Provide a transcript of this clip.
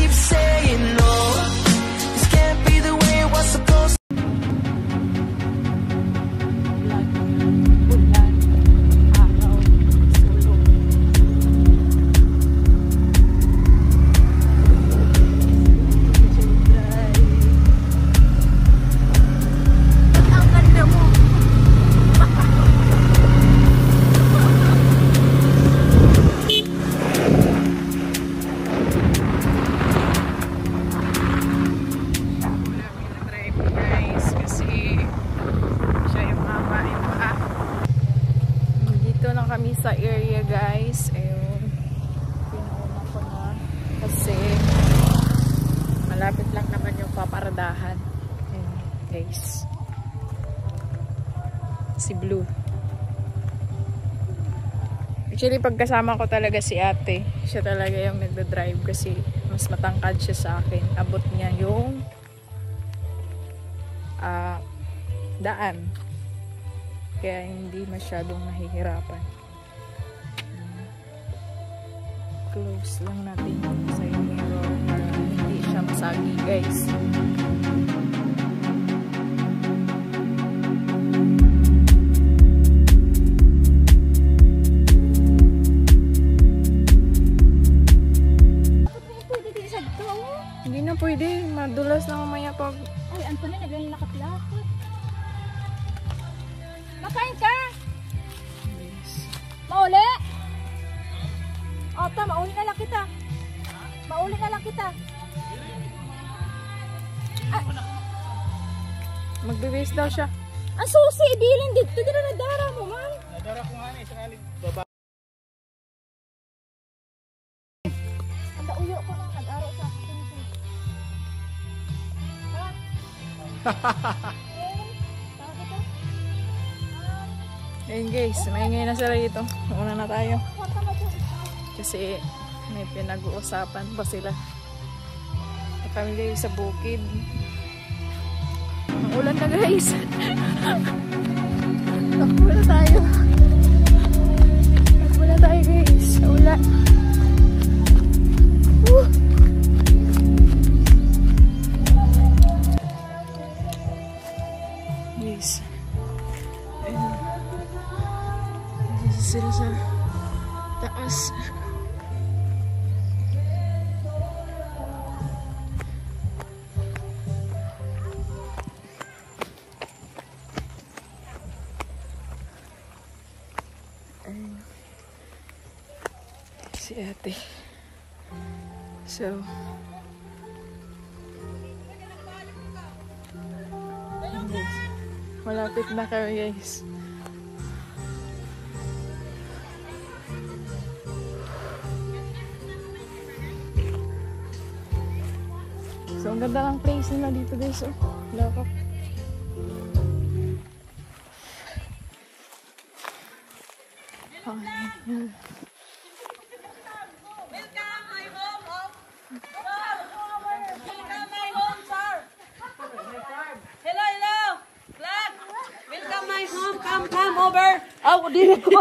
keep saying no. This can't be the way it was supposed to. Kami sa area guys, ayun, pinauna ko na kasi malapit lang naman yung paparadahan. Ayun guys, si Blue. Actually pagkasama ko talaga si ate, siya talaga yung nagda-drive kasi mas matangkad siya sa akin. Abot niya yung daan, kaya hindi masyadong nahihirapan. Close lang natin sa yung mirror para hindi siya masagi guys. Hindi na pwede, madulas na mamaya pag... Ay, Anthony, naglalakad lakad-lakad. Makain ka! Yes. Mauli! Ota, mauli na lang kita. Mauli na lang kita. Magbe-base daw siya. Ang susi, ibilin dito. Dito na nadara mo, man. Nadara ko nga na, isang aling baba. Ang dauyo ko na, nag-aro sa akin. Ayun guys, maingay na sila dito. Una na tayo. Kasi may pinag-uusapan pa sila. Kami guys sa bukid. Ang ulan na guys. Takbo na tayo. Takbo na tayo guys. Ulan. Guys. Ayun. Nasa sila sa taas. Si ate. So guys, malapit na kami guys. So ang ganda ng place nila dito guys. Oh, lakap. Come over. Oh, dito ko.